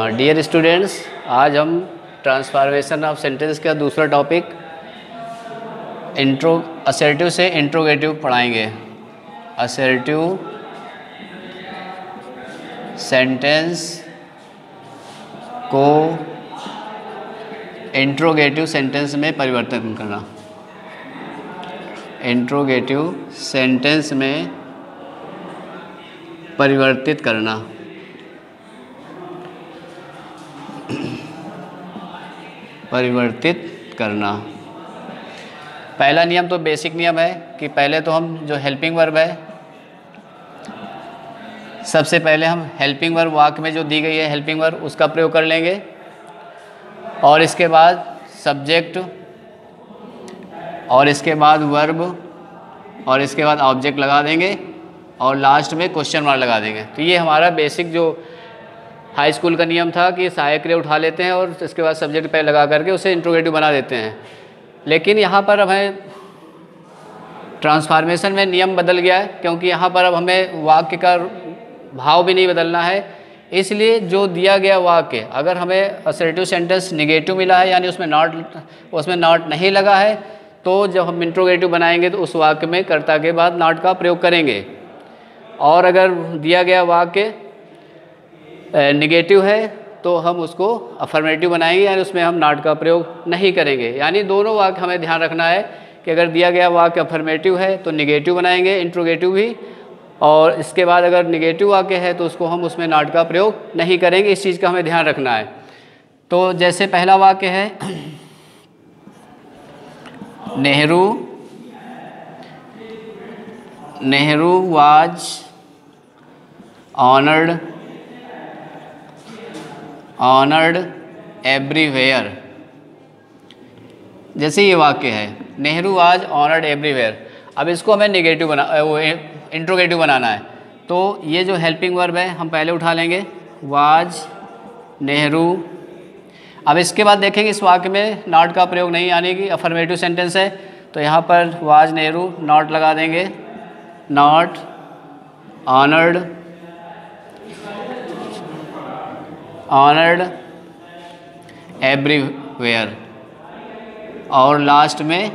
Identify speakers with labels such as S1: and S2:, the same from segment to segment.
S1: Dear students, आज हम transformation of sentence का दूसरा टॉपिक असर्टिव से इंट्रोगेटिव पढ़ाएंगे। असर्टिव सेंटेंस को इंट्रोगेटिव सेंटेंस में परिवर्तन करना। इंट्रोगेटिव सेंटेंस में परिवर्तित करना। परिवर्तित करना। पहला नियम तो बेसिक नियम है कि पहले तो हम जो हेल्पिंग वर्ब है, सबसे पहले हम हेल्पिंग वर्ब वाक्य में जो दी गई है हेल्पिंग वर्ब उसका प्रयोग कर लेंगे, और इसके बाद सब्जेक्ट, और इसके बाद वर्ब, और इसके बाद ऑब्जेक्ट लगा देंगे, और लास्ट में क्वेश्चन मार्क लगा देंगे। तो ये हमारा बेसिक जो हाई स्कूल का नियम था कि सहायक क्रिया उठा लेते हैं और इसके बाद सब्जेक्ट पे लगा करके उसे इंट्रोगेटिव बना देते हैं। लेकिन यहाँ पर अब हमें ट्रांसफॉर्मेशन में नियम बदल गया है, क्योंकि यहाँ पर अब हमें वाक्य का भाव भी नहीं बदलना है। इसलिए जो दिया गया वाक्य, अगर हमें असर्टिव सेंटेंस निगेटिव मिला है यानी उसमें नॉट नहीं लगा है, तो जब हम इंट्रोगेटिव बनाएंगे तो उस वाक्य में कर्ता के बाद नॉट का प्रयोग करेंगे। और अगर दिया गया वाक्य निगेटिव है तो हम उसको अफर्मेटिव बनाएंगे, यानी उसमें हम नॉट का प्रयोग नहीं करेंगे। यानी दोनों वाक्य हमें ध्यान रखना है कि अगर दिया गया वाक्य अफर्मेटिव है तो निगेटिव बनाएंगे, इंट्रोगेटिव भी, और इसके बाद अगर निगेटिव वाक्य है तो उसको हम उसमें नॉट का प्रयोग नहीं करेंगे। इस चीज़ का हमें ध्यान रखना है। तो जैसे पहला वाक्य है, नेहरू वाज ऑनर्ड एवरीवेयर। जैसे ये वाक्य है, नेहरू वाज ऑनर्ड एवरीवेयर। अब इसको हमें इंट्रोगेटिव बनाना है। तो ये जो हेल्पिंग वर्ब है हम पहले उठा लेंगे, वाज नेहरू। अब इसके बाद देखेंगे इस वाक्य में नॉट का प्रयोग नहीं, यानी कि अफर्मेटिव सेंटेंस है, तो यहाँ पर वाज नेहरू नॉट लगा देंगे, नॉट ऑनर्ड एवरीवेयर, और लास्ट में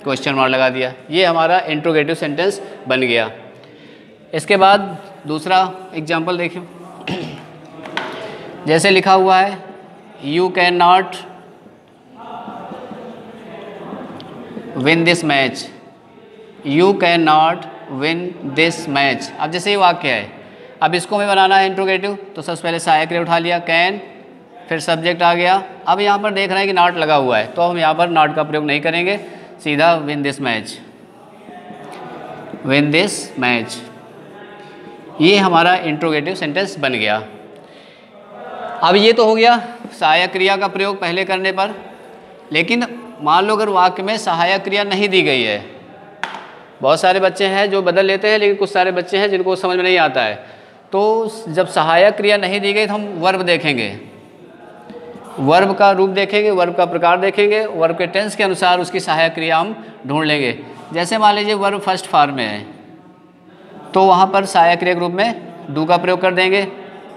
S1: क्वेश्चन मार्क लगा दिया। ये हमारा इंट्रोगेटिव सेंटेंस बन गया। इसके बाद दूसरा एग्जाम्पल देखिए। जैसे लिखा हुआ है, you can not win this match. You can not win this match. अब जैसे ये वाक्य है, अब इसको हमें बनाना है इंट्रोगेटिव, तो सबसे पहले सहायक क्रिया उठा लिया, कैन, फिर सब्जेक्ट आ गया। अब यहाँ पर देख रहे हैं कि नॉट लगा हुआ है, तो हम यहाँ पर नॉट का प्रयोग नहीं करेंगे, सीधा win this match. Win this match, ये हमारा इंट्रोगेटिव सेंटेंस बन गया। अब ये तो हो गया सहायक क्रिया का प्रयोग पहले करने पर। लेकिन मान लो अगर वाक्य में सहायक क्रिया नहीं दी गई है, बहुत सारे बच्चे हैं जो बदल लेते हैं, लेकिन कुछ सारे बच्चे हैं जिनको समझ में नहीं आता है। तो जब सहायक क्रिया नहीं दी गई तो हम वर्ब देखेंगे, वर्ब का रूप देखेंगे, वर्ब का प्रकार देखेंगे, वर्ब के टेंस के अनुसार उसकी सहायक क्रिया हम ढूंढ लेंगे। जैसे मान लीजिए वर्ब फर्स्ट फॉर्म में है, तो वहाँ पर सहायक क्रिया के रूप में डू का प्रयोग कर देंगे।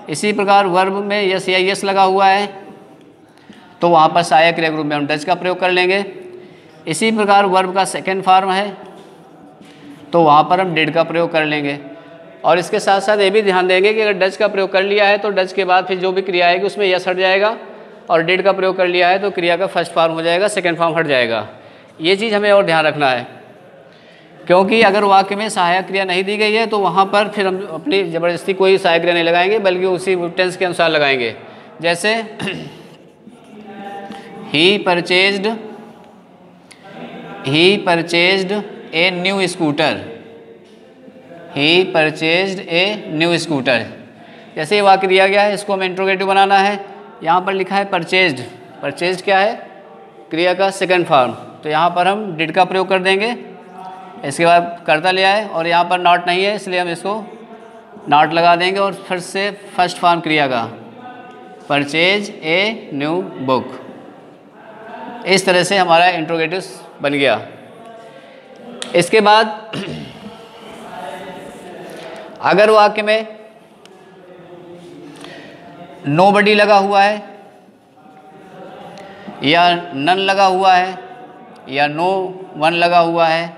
S1: इसी प्रकार वर्ब में यस या यस लगा हुआ है, तो वहाँ पर सहायक क्रिया के रूप में हम डज का प्रयोग कर लेंगे। इसी प्रकार वर्ब का सेकेंड फॉर्म है, तो वहाँ पर हम डिड का प्रयोग कर लेंगे। और इसके साथ साथ ये भी ध्यान देंगे कि अगर डज का प्रयोग कर लिया है तो डज के बाद फिर जो भी क्रिया आएगी उसमें यस हट जाएगा, और डिड का प्रयोग कर लिया है तो क्रिया का फर्स्ट फॉर्म हो जाएगा, सेकंड फॉर्म हट जाएगा। ये चीज़ हमें और ध्यान रखना है, क्योंकि अगर वाक्य में सहायक क्रिया नहीं दी गई है तो वहाँ पर फिर हम अपनी ज़बरदस्ती कोई सहायक क्रिया नहीं लगाएंगे, बल्कि उसी टेंस के अनुसार लगाएंगे। जैसे he purchased a new scooter. He purchased a new scooter. जैसे ये वाक्य दिया गया है, इसको हमें इंट्रोगेटिव बनाना है। यहाँ पर लिखा है परचेज्ड। परचेज्ड क्या है? क्रिया का सेकंड फॉर्म, तो यहाँ पर हम डिड का प्रयोग कर देंगे। इसके बाद कर्ता ले आए और यहाँ पर नॉट नहीं है, इसलिए हम इसको नॉट लगा देंगे, और फिर से फर्स्ट फॉर्म क्रिया का परचेज ए न्यू बुक। इस तरह से हमारा इंट्रोगेटिव बन गया। इसके बाद अगर वाक्य में नोबडी लगा हुआ है या नन लगा हुआ है या नो वन लगा हुआ है,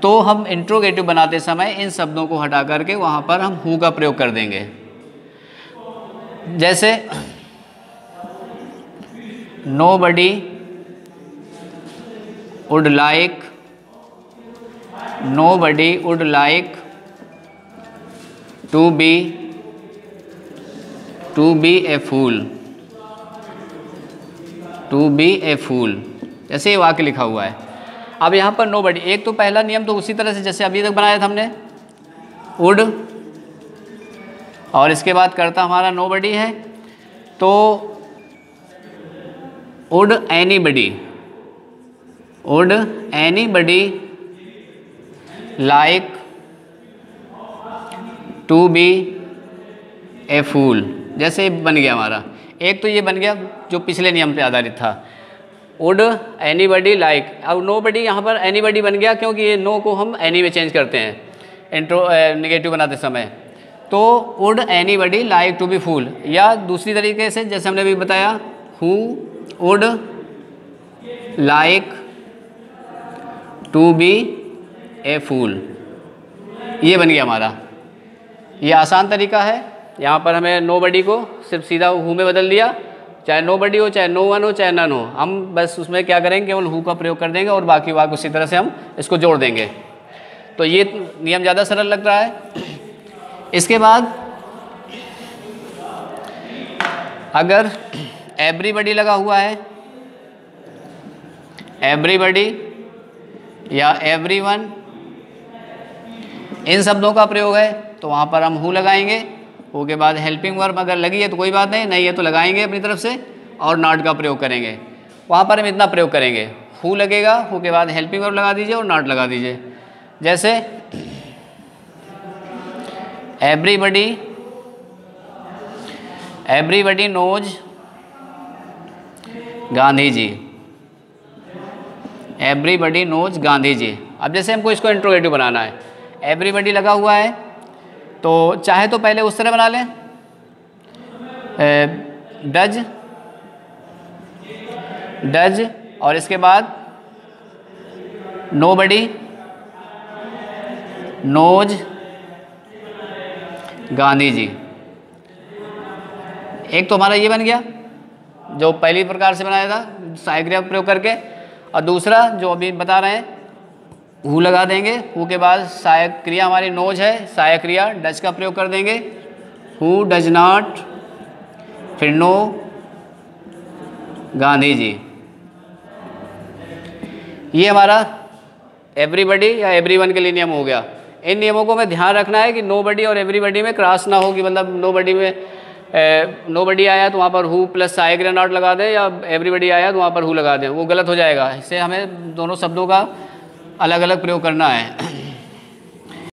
S1: तो हम इंट्रोगेटिव बनाते समय इन शब्दों को हटा करके वहाँ पर हम हु का प्रयोग कर देंगे। जैसे nobody would like, nobody would like to be a fool, to be a fool, जैसे ये वाक्य लिखा हुआ है। अब यहाँ पर नोबडी, एक तो पहला नियम तो उसी तरह से जैसे अभी तक बनाया था हमने, वुड, और इसके बाद कर्ता हमारा नोबडी है, तो would anybody, would anybody like to be a fool, जैसे बन गया हमारा। एक तो ये बन गया जो पिछले नियम पे आधारित था, वुड एनीबडी लाइक। अब नोबडी यहाँ पर एनीबडी बन गया क्योंकि ये नो को हम एनी में चेंज करते हैं नेगेटिव बनाते समय, तो would anybody like to be fool. या दूसरी तरीके से जैसे हमने अभी बताया, who would like to be a fool, ये बन गया हमारा। ये आसान तरीका है। यहाँ पर हमें नोबडी को सिर्फ सीधा हु में बदल दिया, चाहे नोबडी हो, चाहे नो वन हो, चाहे नन हो, हम बस उसमें क्या करेंगे, केवल हु का प्रयोग कर देंगे और बाकी वाक्य उसी तरह से हम इसको जोड़ देंगे। तो ये नियम ज़्यादा सरल लग रहा है। इसके बाद अगर एवरीबडी लगा हुआ है, एवरीबडी या एवरीवन, इन शब्दों का प्रयोग है, तो वहाँ पर हम हु लगाएंगे। हु के बाद हेल्पिंग वर्ब अगर लगी है तो कोई बात नहीं, नहीं है तो लगाएंगे अपनी तरफ से और नॉट का प्रयोग करेंगे। वहाँ पर हम इतना प्रयोग करेंगे, हु लगेगा, हु के बाद हेल्पिंग वर्ब लगा दीजिए और नॉट लगा दीजिए। जैसे everybody, everybody knows Gandhi ji, everybody knows Gandhi ji. अब जैसे हमको इसको इंट्रोगेटिव बनाना है, एवरीबडी लगा हुआ है, तो चाहे तो पहले उस तरह बना लें, डज और इसके बाद नोबडी नोज गांधी जी। एक तो हमारा ये बन गया जो पहली प्रकार से बनाया था सहायक क्रिया प्रयोग करके, और दूसरा जो अभी बता रहे हैं, हु लगा देंगे, हु के बाद सहायक क्रिया हमारी नोज है, सहायक क्रिया डज का प्रयोग कर देंगे, हु डज नॉट, फिर नो गांधी जी। ये हमारा एवरीबडी या एवरीवन के लिए नियम हो गया। इन नियमों को हमें ध्यान रखना है कि नोबडी और एवरीबडी में क्रॉस ना हो, कि मतलब नोबडी में नोबडी आया तो वहाँ पर हु प्लस सहायक क्रिया नॉट लगा दें, या एवरीबडी आया तो वहाँ पर हु लगा दें, वो गलत हो जाएगा। इससे हमें दोनों शब्दों का अलग अलग प्रयोग करना है।